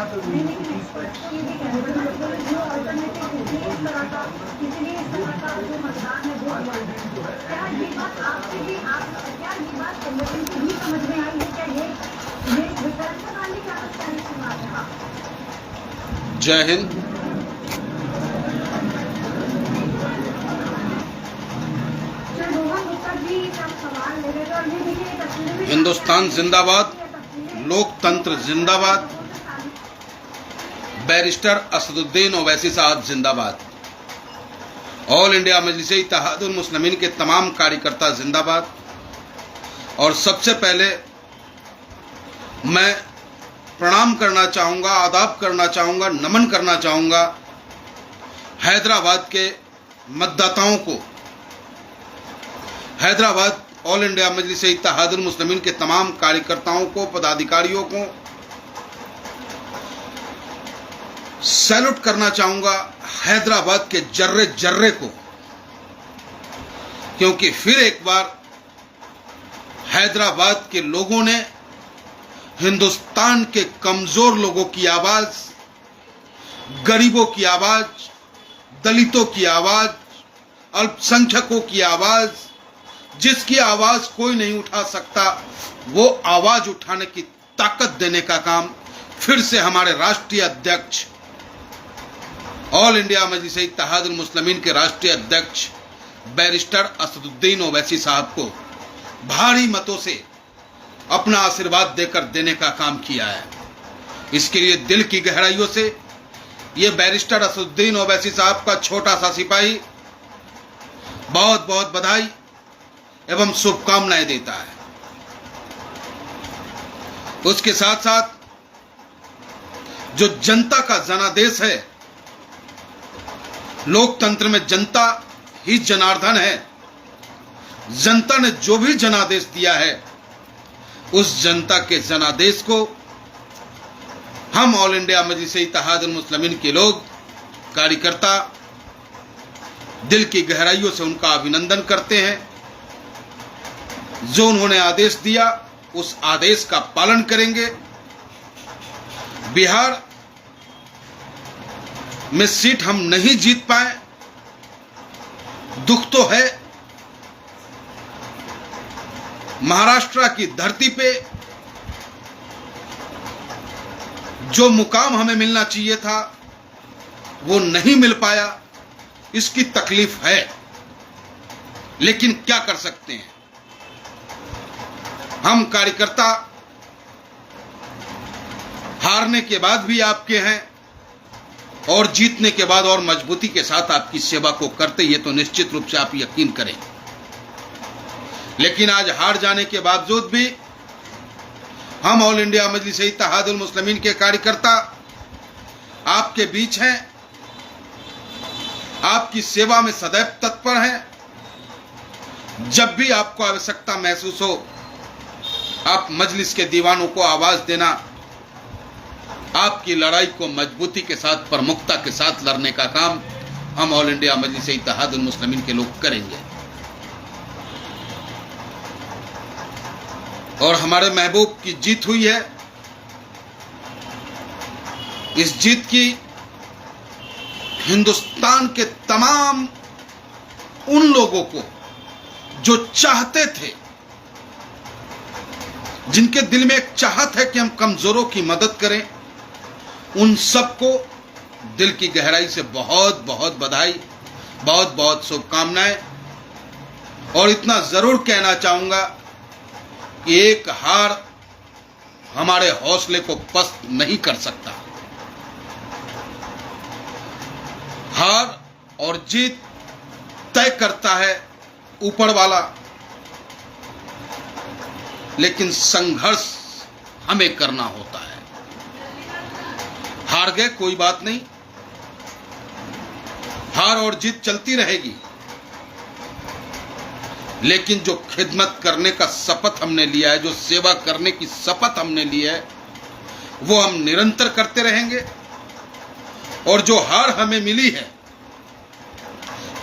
नहीं, लेकिन एक्सपर्ट्स तो ये भी कह रहे हैं कि जो अल्टरनेटिव होगी इस तरह का, इसलिए इस तरह का जो मतदान है वो हुआ है। क्या ये बात आपके भी क्या ये बात संगठन की भी समझ में आई है? क्या ये विकल्प बनाने की आवश्यकता की बात है? जय हिंद। हिंदुस्तान जिंदाबाद, लोकतंत्र जिंदाबाद, बैरिस्टर असदुद्दीन ओवैसी साहब जिंदाबाद, ऑल इंडिया मजलिस इत्तेहादुल मुस्लिमीन के तमाम कार्यकर्ता जिंदाबाद। और सबसे पहले मैं प्रणाम करना चाहूँगा, आदाब करना चाहूँगा, नमन करना चाहूँगा हैदराबाद के मतदाताओं को, हैदराबाद ऑल इंडिया मजलिस इत्तेहादुल मुस्लिमीन के तमाम कार्यकर्ताओं को, पदाधिकारियों को सैल्यूट करना चाहूँगा, हैदराबाद के जर्रे जर्रे को, क्योंकि फिर एक बार हैदराबाद के लोगों ने हिंदुस्तान के कमजोर लोगों की आवाज, गरीबों की आवाज, दलितों की आवाज, अल्पसंख्यकों की आवाज, जिसकी आवाज कोई नहीं उठा सकता, वो आवाज उठाने की ताकत देने का काम फिर से हमारे राष्ट्रीय अध्यक्ष, ऑल इंडिया मजलिस इत्तेहादुल मुस्लिमीन के राष्ट्रीय अध्यक्ष बैरिस्टर असदुद्दीन ओवैसी साहब को भारी मतों से अपना आशीर्वाद देकर देने का काम किया है। इसके लिए दिल की गहराइयों से ये बैरिस्टर असदुद्दीन ओवैसी साहब का छोटा सा सिपाही बहुत बहुत बधाई एवं शुभकामनाएं देता है। उसके साथ साथ जो जनता का जनादेश है, लोकतंत्र में जनता ही जनार्दन है, जनता ने जो भी जनादेश दिया है उस जनता के जनादेश को हम ऑल इंडिया मजलिस इत्तेहादुल मुस्लिमीन के लोग, कार्यकर्ता दिल की गहराइयों से उनका अभिनंदन करते हैं। जो उन्होंने आदेश दिया उस आदेश का पालन करेंगे। बिहार में सीट हम नहीं जीत पाए, दुख तो है। महाराष्ट्र की धरती पे जो मुकाम हमें मिलना चाहिए था वो नहीं मिल पाया, इसकी तकलीफ है, लेकिन क्या कर सकते हैं। हम कार्यकर्ता हारने के बाद भी आपके हैं और जीतने के बाद और मजबूती के साथ आपकी सेवा को करते, ये तो निश्चित रूप से आप यकीन करें। लेकिन आज हार जाने के बावजूद भी हम ऑल इंडिया मजलिस इत्तेहादुल मुस्लिमीन के कार्यकर्ता आपके बीच हैं, आपकी सेवा में सदैव तत्पर हैं। जब भी आपको आवश्यकता महसूस हो, आप मजलिस के दीवानों को आवाज देना, आपकी लड़ाई को मजबूती के साथ, प्रमुखता के साथ लड़ने का काम हम ऑल इंडिया मजलिस इत्तेहादुल मुस्लिमीन के लोग करेंगे। और हमारे महबूब की जीत हुई है। इस जीत की हिंदुस्तान के तमाम उन लोगों को जो चाहते थे, जिनके दिल में एक चाहत है कि हम कमजोरों की मदद करें, उन सबको दिल की गहराई से बहुत बहुत बधाई, बहुत बहुत शुभकामनाएं। और इतना जरूर कहना चाहूंगा कि एक हार हमारे हौसले को पस्त नहीं कर सकता। हार और जीत तय करता है ऊपर वाला, लेकिन संघर्ष हमें करना होता है। हार गए कोई बात नहीं, हार और जीत चलती रहेगी, लेकिन जो खिदमत करने का शपथ हमने लिया है, जो सेवा करने की शपथ हमने ली है, वो हम निरंतर करते रहेंगे। और जो हार हमें मिली है,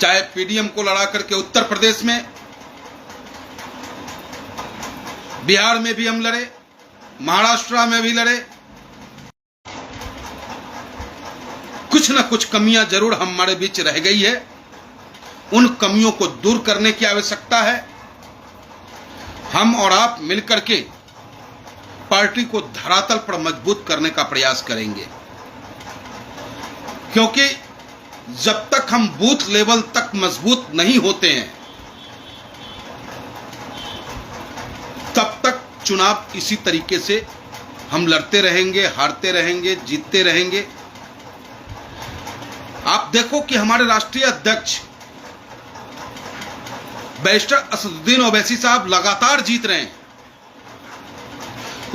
चाहे पीडीएम को लड़ा करके उत्तर प्रदेश में, बिहार में भी हम लड़े, महाराष्ट्र में भी लड़े, कुछ न कुछ कमियां जरूर हमारे बीच रह गई है। उन कमियों को दूर करने की आवश्यकता है। हम और आप मिलकर के पार्टी को धरातल पर मजबूत करने का प्रयास करेंगे, क्योंकि जब तक हम बूथ लेवल तक मजबूत नहीं होते हैं तब तक चुनाव इसी तरीके से हम लड़ते रहेंगे, हारते रहेंगे, जीतते रहेंगे। आप देखो कि हमारे राष्ट्रीय अध्यक्ष बैरिस्टर असदुद्दीन ओवैसी साहब लगातार जीत रहे हैं,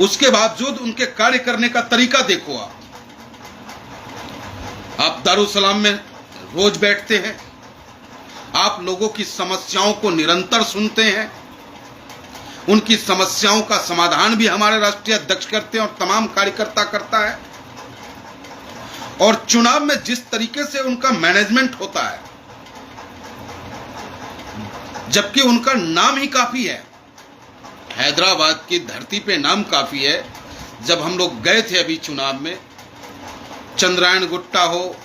उसके बावजूद उनके कार्य करने का तरीका देखो। आप दारुसलाम में रोज बैठते हैं, आप लोगों की समस्याओं को निरंतर सुनते हैं, उनकी समस्याओं का समाधान भी हमारे राष्ट्रीय अध्यक्ष करते हैं और तमाम कार्यकर्ता करता है। और चुनाव में जिस तरीके से उनका मैनेजमेंट होता है, जबकि उनका नाम ही काफी है, हैदराबाद की धरती पे नाम काफी है। जब हम लोग गए थे अभी चुनाव में, चंद्रायण गुट्टा हो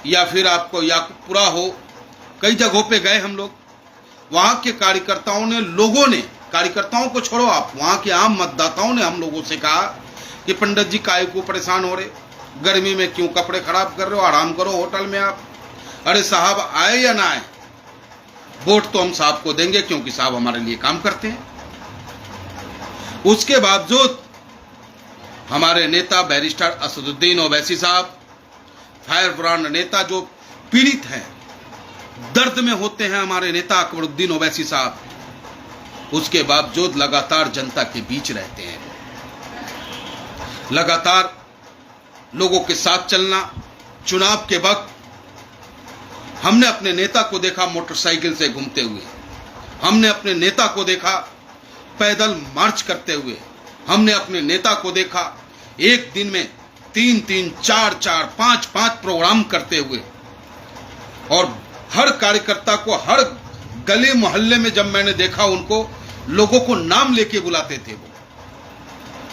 या फिर आपको याकूबपुरा हो, कई जगहों पे गए हम लोग। वहां के कार्यकर्ताओं ने, लोगों ने, कार्यकर्ताओं को छोड़ो आप, वहां के आम मतदाताओं ने हम लोगों से कहा कि पंडित जी काहे को परेशान हो रहे, गर्मी में क्यों कपड़े खराब कर रहे हो, आराम करो होटल में आप। अरे साहब, आए या ना आए, वोट तो हम साहब को देंगे क्योंकि साहब हमारे लिए काम करते हैं। उसके बावजूद हमारे नेता बैरिस्टर असदुद्दीन ओवैसी साहब, फायर ब्रांड नेता जो पीड़ित हैं, दर्द में होते हैं, हमारे नेता अकबरुद्दीन ओवैसी साहब, उसके बावजूद लगातार जनता के बीच रहते हैं, लगातार लोगों के साथ चलना। चुनाव के वक्त हमने अपने नेता को देखा मोटरसाइकिल से घूमते हुए, हमने अपने नेता को देखा पैदल मार्च करते हुए, हमने अपने नेता को देखा एक दिन में 3-3, 4-4, 5-5 प्रोग्राम करते हुए। और हर कार्यकर्ता को हर गली मोहल्ले में जब मैंने देखा उनको, लोगों को नाम लेके बुलाते थे वो।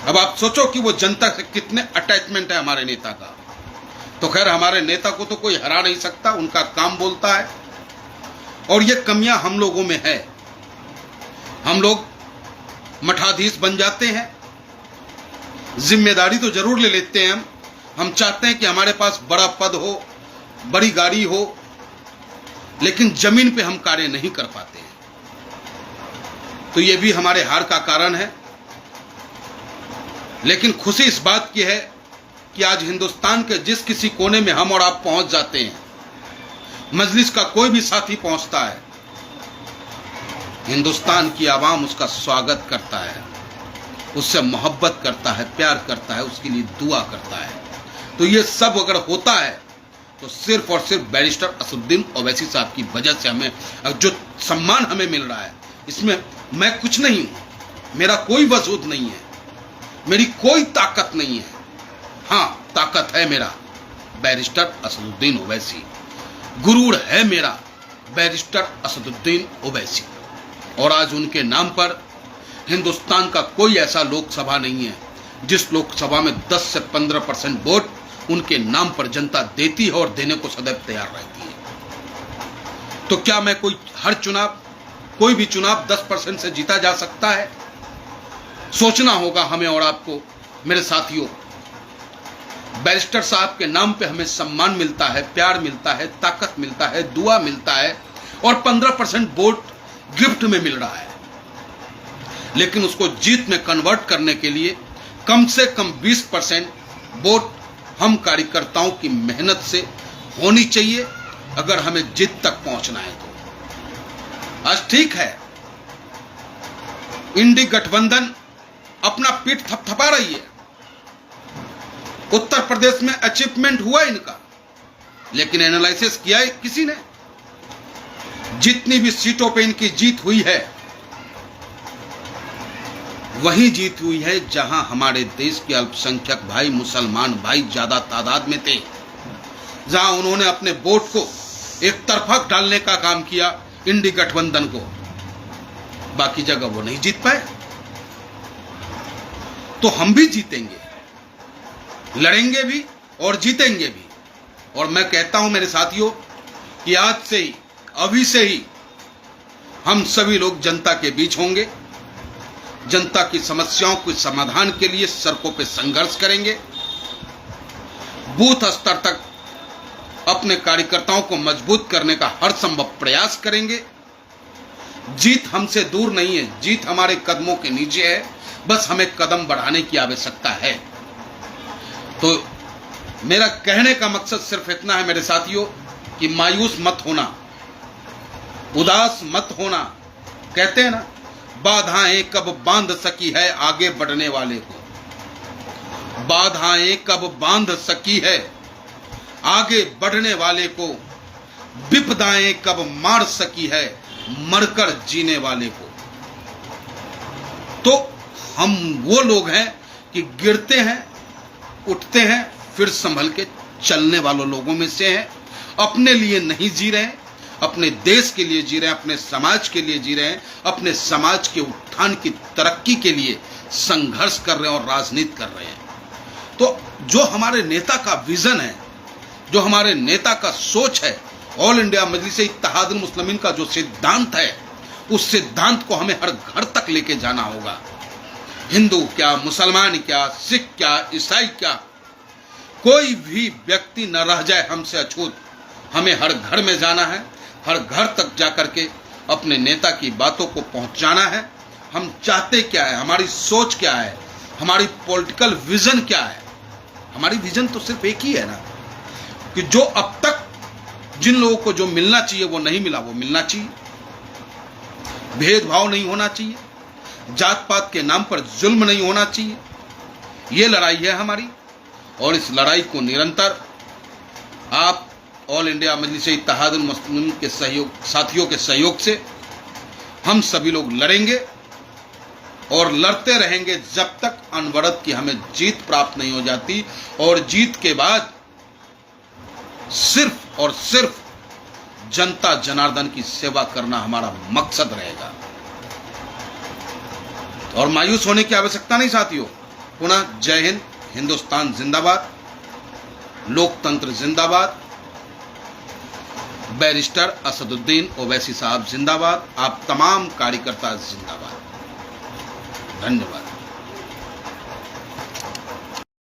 अब आप सोचो कि वो जनता से कितने अटैचमेंट है हमारे नेता का। तो खैर, हमारे नेता को तो कोई हरा नहीं सकता, उनका काम बोलता है। और ये कमियां हम लोगों में है, हम लोग मठाधीश बन जाते हैं, जिम्मेदारी तो जरूर ले लेते हैं हम चाहते हैं कि हमारे पास बड़ा पद हो, बड़ी गाड़ी हो, लेकिन जमीन पे हम कार्य नहीं कर पाते हैं। तो ये भी हमारे हार का कारण है। लेकिन खुशी इस बात की है कि आज हिंदुस्तान के जिस किसी कोने में हम और आप पहुंच जाते हैं, मजलिस का कोई भी साथी पहुंचता है, हिंदुस्तान की आवाम उसका स्वागत करता है, उससे मोहब्बत करता है, प्यार करता है, उसके लिए दुआ करता है। तो ये सब अगर होता है तो सिर्फ और सिर्फ बैरिस्टर असदुद्दीन ओवैसी साहब की वजह से हमें जो सम्मान हमें मिल रहा है, इसमें मैं कुछ नहीं हूं, मेरा कोई वजूद नहीं है, मेरी कोई ताकत नहीं है। हाँ, ताकत है मेरा बैरिस्टर असदुद्दीन ओवैसी, गुरूर है मेरा बैरिस्टर असदुद्दीन ओवैसी। और आज उनके नाम पर हिंदुस्तान का कोई ऐसा लोकसभा नहीं है जिस लोकसभा में 10 से 15% वोट उनके नाम पर जनता देती है और देने को सदैव तैयार रहती है। तो क्या मैं कोई भी चुनाव 10% से जीता जा सकता है? सोचना होगा हमें और आपको मेरे साथियों। बैरिस्टर साहब के नाम पे हमें सम्मान मिलता है, प्यार मिलता है, ताकत मिलता है, दुआ मिलता है और 15% वोट गिफ्ट में मिल रहा है। लेकिन उसको जीत में कन्वर्ट करने के लिए कम से कम 20% वोट हम कार्यकर्ताओं की मेहनत से होनी चाहिए अगर हमें जीत तक पहुंचना है। तो आज ठीक है, इंडी गठबंधन अपना पीठ थपथपा रही है, उत्तर प्रदेश में अचीवमेंट हुआ इनका, लेकिन एनालिसिस किया है किसी ने? जितनी भी सीटों पे इनकी जीत हुई है वही जीत हुई है जहां हमारे देश के अल्पसंख्यक भाई, मुसलमान भाई ज्यादा तादाद में थे, जहां उन्होंने अपने वोट को एक तरफा डालने का काम किया इंडी गठबंधन को। बाकी जगह वो नहीं जीत पाए। तो हम भी जीतेंगे, लड़ेंगे भी और जीतेंगे भी। और मैं कहता हूं मेरे साथियों कि आज से ही, अभी से ही हम सभी लोग जनता के बीच होंगे, जनता की समस्याओं के समाधान के लिए सड़कों पर संघर्ष करेंगे, बूथ स्तर तक अपने कार्यकर्ताओं को मजबूत करने का हर संभव प्रयास करेंगे। जीत हमसे दूर नहीं है, जीत हमारे कदमों के नीचे है, बस हमें कदम बढ़ाने की आवश्यकता है। तो मेरा कहने का मकसद सिर्फ इतना है मेरे साथियों कि मायूस मत होना, उदास मत होना। कहते हैं ना, बाधाएं कब बांध सकी है आगे बढ़ने वाले को, बाधाएं कब बांध सकी है आगे बढ़ने वाले को, विपदाएं कब मार सकी है मरकर जीने वाले को। तो हम वो लोग हैं कि गिरते हैं, उठते हैं, फिर संभल के चलने वालों लोगों में से हैं। अपने लिए नहीं जी रहे हैं, अपने देश के लिए जी रहे हैं, अपने समाज के लिए जी रहे हैं, अपने समाज के उत्थान की तरक्की के लिए संघर्ष कर रहे हैं और राजनीति कर रहे हैं। तो जो हमारे नेता का विजन है, जो हमारे नेता का सोच है, ऑल इंडिया मजलिस इत्तेहादुल मुस्लिमीन का जो सिद्धांत है, उस सिद्धांत को हमें हर घर तक लेके जाना होगा। हिंदू क्या, मुसलमान क्या, सिख क्या, ईसाई क्या, कोई भी व्यक्ति न रह जाए हमसे अछूत। हमें हर घर में जाना है, हर घर तक जाकर के अपने नेता की बातों को पहुंचाना है। हम चाहते क्या है, हमारी सोच क्या है, हमारी पॉलिटिकल विजन क्या है। हमारी विजन तो सिर्फ एक ही है ना, कि जो अब तक जिन लोगों को जो मिलना चाहिए वो नहीं मिला, वो मिलना चाहिए। भेदभाव नहीं होना चाहिए, जात पात के नाम पर जुल्म नहीं होना चाहिए। ये लड़ाई है हमारी, और इस लड़ाई को निरंतर आप ऑल इंडिया मजलिस इत्तेहादुल मुस्लिमीन के सहयोग, साथियों के सहयोग से हम सभी लोग लड़ेंगे और लड़ते रहेंगे जब तक अनवरत की हमें जीत प्राप्त नहीं हो जाती। और जीत के बाद सिर्फ और सिर्फ जनता जनार्दन की सेवा करना हमारा मकसद रहेगा। और मायूस होने की आवश्यकता नहीं साथियों। पुनः जय हिंद, हिंदुस्तान जिंदाबाद, लोकतंत्र जिंदाबाद, बैरिस्टर असदुद्दीन ओवैसी साहब जिंदाबाद, आप तमाम कार्यकर्ता जिंदाबाद। धन्यवाद।